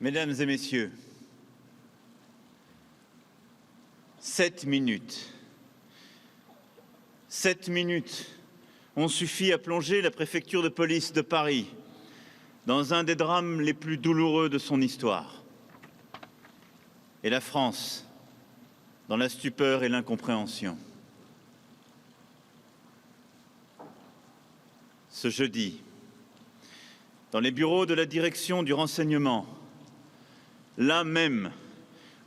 Mesdames et messieurs, 7 minutes. 7 minutes ont suffi à plonger la préfecture de police de Paris dans un des drames les plus douloureux de son histoire. Et la France dans la stupeur et l'incompréhension. Ce jeudi, dans les bureaux de la direction du renseignement, là même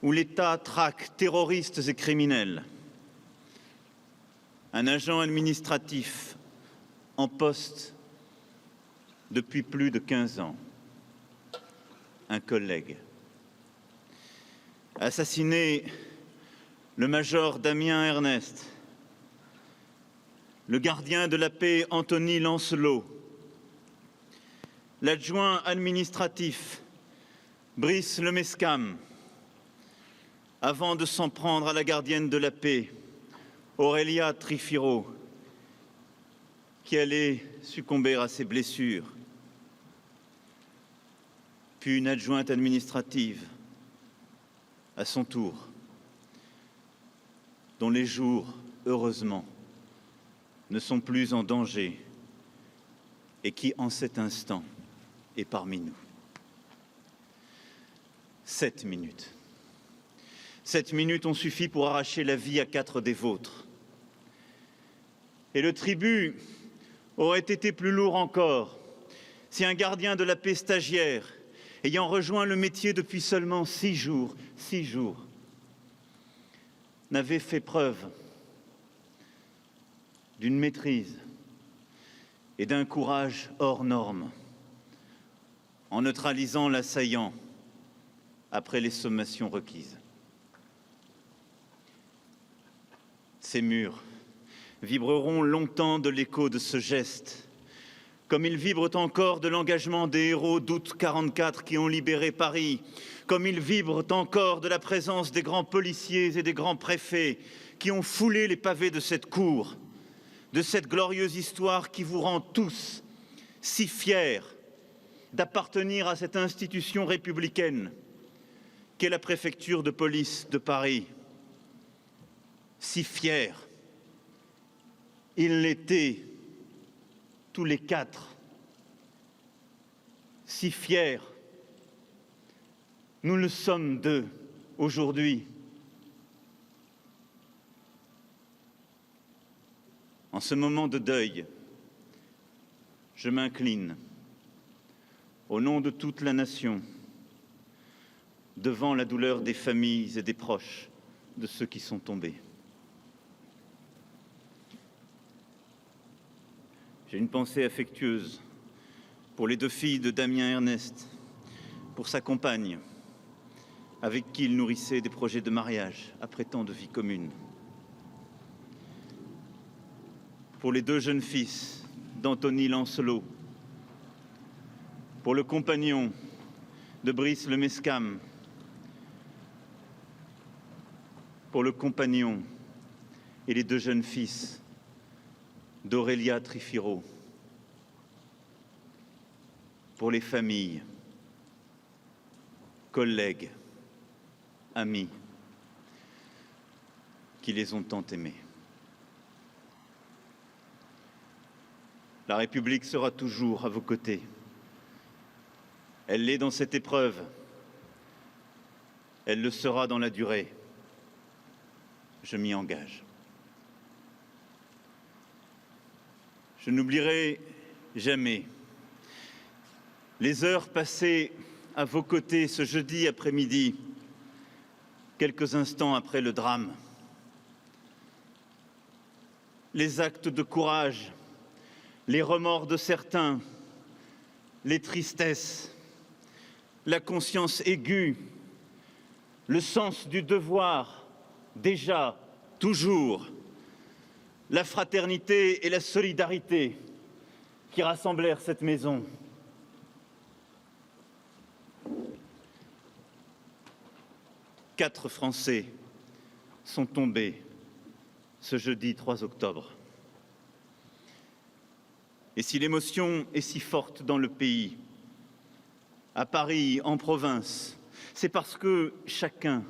où l'État traque terroristes et criminels, un agent administratif en poste depuis plus de 15 ans, un collègue, assassiné le major Damien Ernest, le gardien de la paix Anthony Lancelot, l'adjoint administratif Brice Lemescam, avant de s'en prendre à la gardienne de la paix, Aurélia Trifiro, qui allait succomber à ses blessures, puis une adjointe administrative, à son tour, dont les jours, heureusement, ne sont plus en danger et qui, en cet instant, est parmi nous. 7 minutes. 7 minutes ont suffi pour arracher la vie à 4 des vôtres. Et le tribut aurait été plus lourd encore si un gardien de la paix stagiaire, ayant rejoint le métier depuis seulement 6 jours, n'avait fait preuve d'une maîtrise et d'un courage hors norme en neutralisant l'assaillant après les sommations requises. Ces murs vibreront longtemps de l'écho de ce geste, comme ils vibrent encore de l'engagement des héros d'août 44 qui ont libéré Paris, comme ils vibrent encore de la présence des grands policiers et des grands préfets qui ont foulé les pavés de cette cour, de cette glorieuse histoire qui vous rend tous si fiers d'appartenir à cette institution républicaine qu'est la préfecture de police de Paris. Si fiers, ils l'étaient tous les 4. Si fiers, nous le sommes d'eux aujourd'hui. En ce moment de deuil, je m'incline, au nom de toute la nation, devant la douleur des familles et des proches de ceux qui sont tombés. J'ai une pensée affectueuse pour les 2 filles de Damien Ernest, pour sa compagne, avec qui il nourrissait des projets de mariage après tant de vies communes. Pour les 2 jeunes fils d'Anthony Lancelot, pour le compagnon de Brice Lemescam, pour le compagnon et les 2 jeunes fils d'Aurélia Trifiro, pour les familles, collègues, amis qui les ont tant aimés. La République sera toujours à vos côtés. Elle l'est dans cette épreuve. Elle le sera dans la durée. Je m'y engage. Je n'oublierai jamais les heures passées à vos côtés ce jeudi après-midi, quelques instants après le drame. Les actes de courage, les remords de certains, les tristesses, la conscience aiguë, le sens du devoir, déjà, toujours, la fraternité et la solidarité qui rassemblèrent cette maison. Quatre Français sont tombés ce jeudi 3 octobre. Et si l'émotion est si forte dans le pays, à Paris, en province, c'est parce que chacun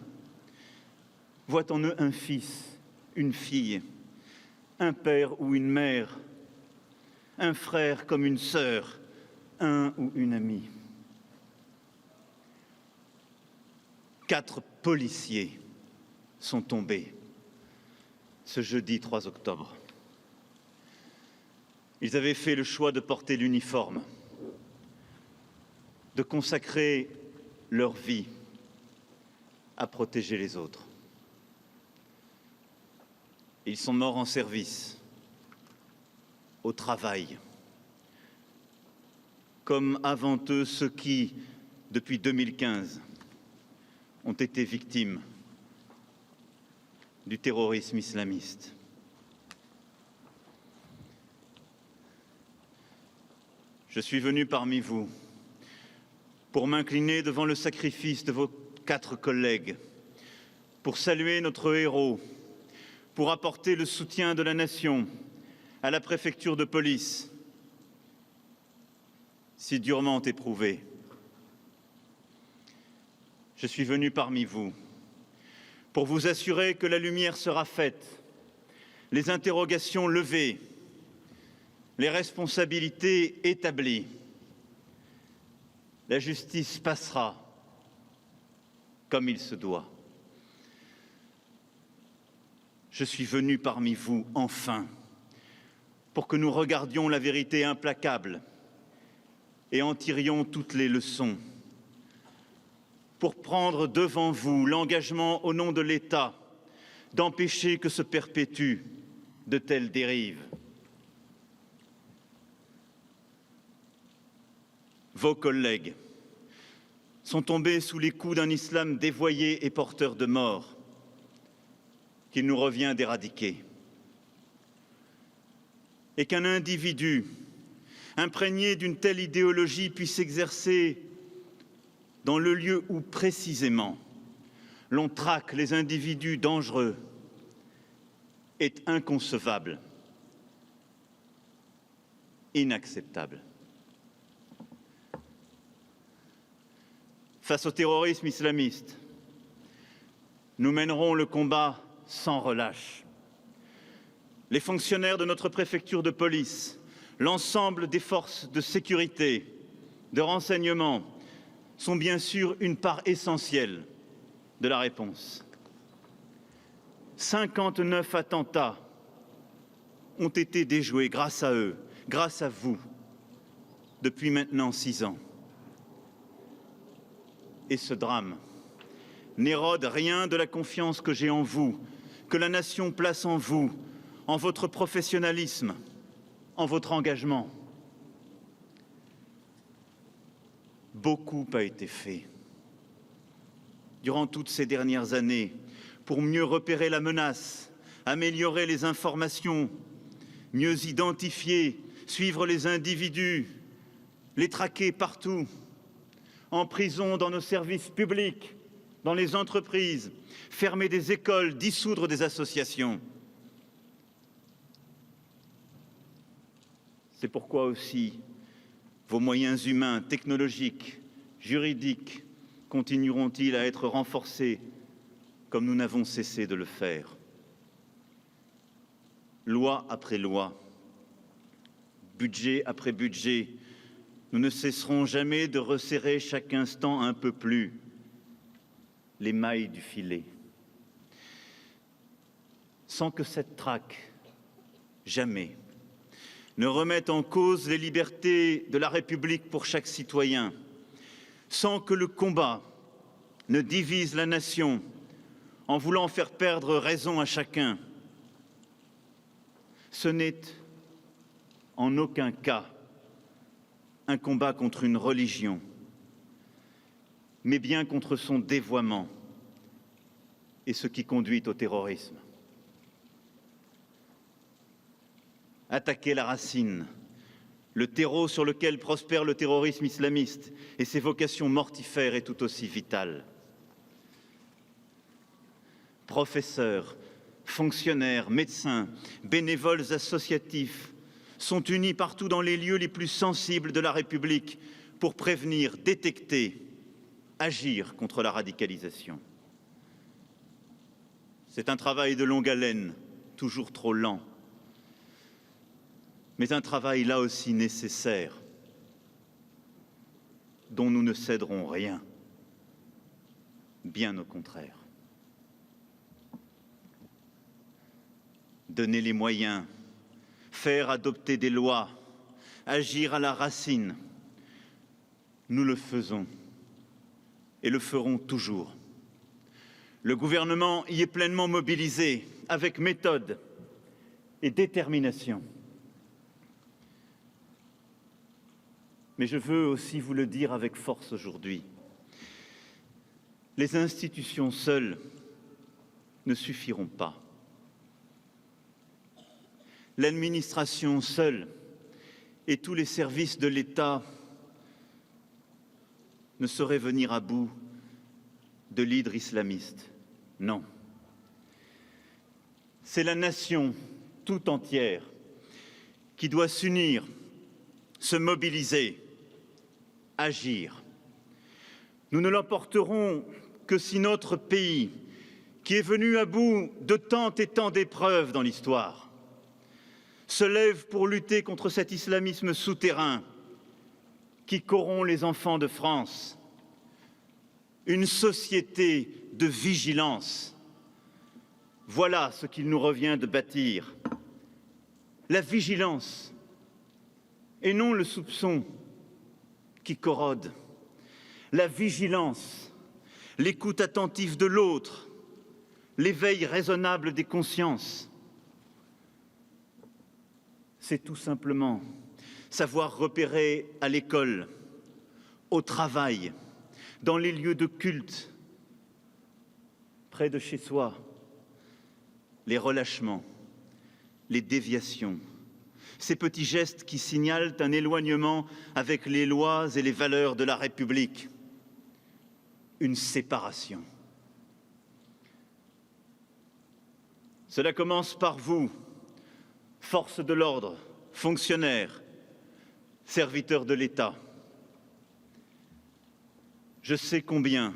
voit en eux un fils, une fille, un père ou une mère, un frère comme une sœur, un ou une amie. 4 policiers sont tombés ce jeudi 3 octobre. Ils avaient fait le choix de porter l'uniforme, de consacrer leur vie à protéger les autres. Ils sont morts en service, au travail, comme avant eux ceux qui, depuis 2015, ont été victimes du terrorisme islamiste. Je suis venu parmi vous pour m'incliner devant le sacrifice de vos 4 collègues, pour saluer notre héros, pour apporter le soutien de la nation à la préfecture de police, si durement éprouvée. Je suis venu parmi vous pour vous assurer que la lumière sera faite, les interrogations levées, les responsabilités établies. La justice passera comme il se doit. Je suis venu parmi vous, enfin, pour que nous regardions la vérité implacable et en tirions toutes les leçons, pour prendre devant vous l'engagement au nom de l'État d'empêcher que se perpétuent de telles dérives. Vos collègues sont tombés sous les coups d'un islam dévoyé et porteur de mort qu'il nous revient d'éradiquer. Et qu'un individu imprégné d'une telle idéologie puisse exercer dans le lieu où précisément l'on traque les individus dangereux est inconcevable, inacceptable. Face au terrorisme islamiste, nous mènerons le combat sans relâche. Les fonctionnaires de notre préfecture de police, l'ensemble des forces de sécurité, de renseignement, sont bien sûr une part essentielle de la réponse. 59 attentats ont été déjoués grâce à eux, grâce à vous, depuis maintenant 6 ans. Et ce drame n'érode rien de la confiance que j'ai en vous, que la nation place en vous, en votre professionnalisme, en votre engagement. Beaucoup a été fait durant toutes ces dernières années pour mieux repérer la menace, améliorer les informations, mieux identifier, suivre les individus, les traquer partout, en prison, dans nos services publics, dans les entreprises, fermer des écoles, dissoudre des associations. C'est pourquoi aussi vos moyens humains, technologiques, juridiques continueront-ils à être renforcés comme nous n'avons cessé de le faire. Loi après loi, budget après budget, nous ne cesserons jamais de resserrer chaque instant un peu plus les mailles du filet, sans que cette traque, jamais, ne remette en cause les libertés de la République pour chaque citoyen, sans que le combat ne divise la nation en voulant faire perdre raison à chacun. Ce n'est en aucun cas un combat contre une religion, mais bien contre son dévoiement et ce qui conduit au terrorisme. Attaquer la racine, le terreau sur lequel prospère le terrorisme islamiste et ses vocations mortifères est tout aussi vital. Professeurs, fonctionnaires, médecins, bénévoles associatifs sont unis partout dans les lieux les plus sensibles de la République pour prévenir, détecter, agir contre la radicalisation. C'est un travail de longue haleine, toujours trop lent, mais un travail là aussi nécessaire, dont nous ne céderons rien, bien au contraire. Donner les moyens, faire adopter des lois, agir à la racine, nous le faisons et le ferons toujours. Le gouvernement y est pleinement mobilisé, avec méthode et détermination. Mais je veux aussi vous le dire avec force aujourd'hui. Les institutions seules ne suffiront pas. L'administration seule et tous les services de l'État ne sauraient venir à bout de l'hydre islamiste. Non. C'est la nation tout entière qui doit s'unir, se mobiliser, agir. Nous ne l'emporterons que si notre pays, qui est venu à bout de tant et tant d'épreuves dans l'histoire, se lève pour lutter contre cet islamisme souterrain qui corrompt les enfants de France. Une société de vigilance. Voilà ce qu'il nous revient de bâtir. La vigilance et non le soupçon qui corrode. La vigilance, l'écoute attentive de l'autre, l'éveil raisonnable des consciences. C'est tout simplement savoir repérer à l'école, au travail, dans les lieux de culte, près de chez soi, les relâchements, les déviations, ces petits gestes qui signalent un éloignement avec les lois et les valeurs de la République, une séparation. Cela commence par vous, forces de l'ordre, fonctionnaires, serviteurs de l'État. Je sais combien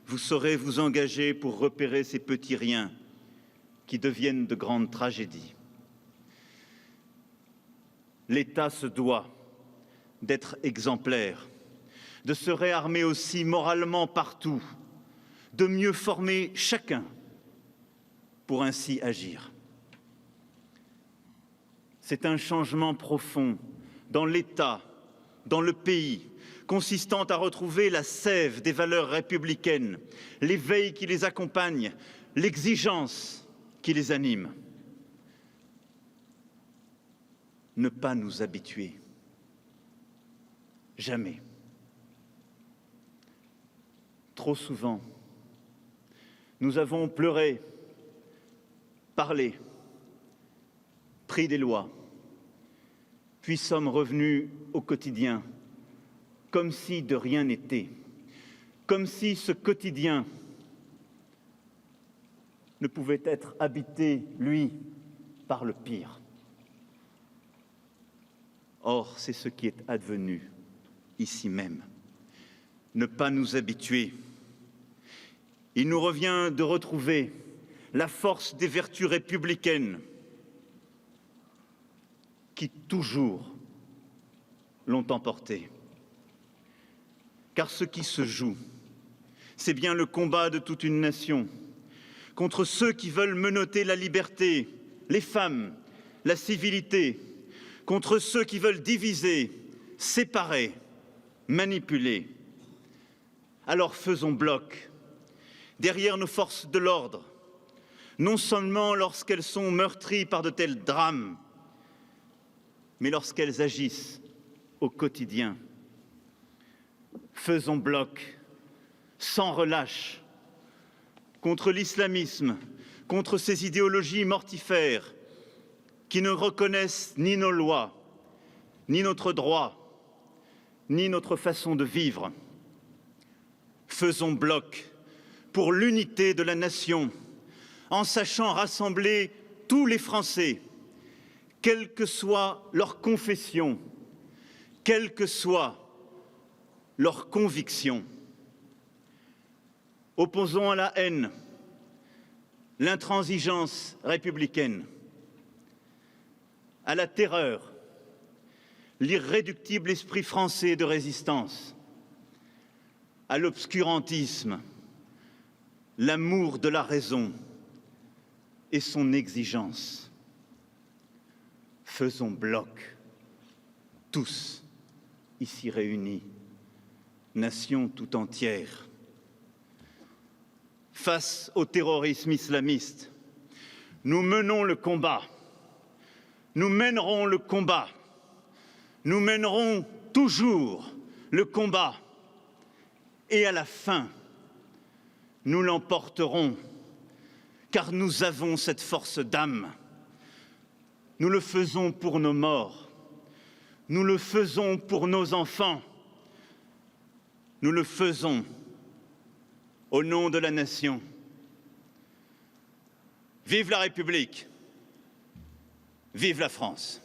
vous saurez vous engager pour repérer ces petits riens qui deviennent de grandes tragédies. L'État se doit d'être exemplaire, de se réarmer aussi moralement partout, de mieux former chacun pour ainsi agir. C'est un changement profond dans l'État, dans le pays, consistant à retrouver la sève des valeurs républicaines, l'éveil qui les accompagne, l'exigence qui les anime. Ne pas nous habituer. Jamais. Trop souvent, nous avons pleuré, parlé, pris des lois, puis sommes revenus au quotidien, comme si de rien n'était, comme si ce quotidien ne pouvait être habité, lui, par le pire. Or, c'est ce qui est advenu ici même. Ne pas nous habituer. Il nous revient de retrouver la force des vertus républicaines qui toujours l'ont emporté. Car ce qui se joue, c'est bien le combat de toute une nation contre ceux qui veulent menotter la liberté, les femmes, la civilité, contre ceux qui veulent diviser, séparer, manipuler. Alors faisons bloc derrière nos forces de l'ordre, non seulement lorsqu'elles sont meurtries par de tels drames, mais lorsqu'elles agissent au quotidien. Faisons bloc, sans relâche, contre l'islamisme, contre ces idéologies mortifères qui ne reconnaissent ni nos lois, ni notre droit, ni notre façon de vivre. Faisons bloc pour l'unité de la nation, en sachant rassembler tous les Français, quelle que soit leur confession, quelle que soit leurs convictions. Opposons à la haine l'intransigeance républicaine, à la terreur l'irréductible esprit français de résistance, à l'obscurantisme l'amour de la raison et son exigence. Faisons bloc, tous ici réunis, nation tout entière. Face au terrorisme islamiste, nous menons le combat, nous mènerons le combat, nous mènerons toujours le combat et à la fin, nous l'emporterons car nous avons cette force d'âme. Nous le faisons pour nos morts, nous le faisons pour nos enfants, nous le faisons au nom de la nation. Vive la République, vive la France.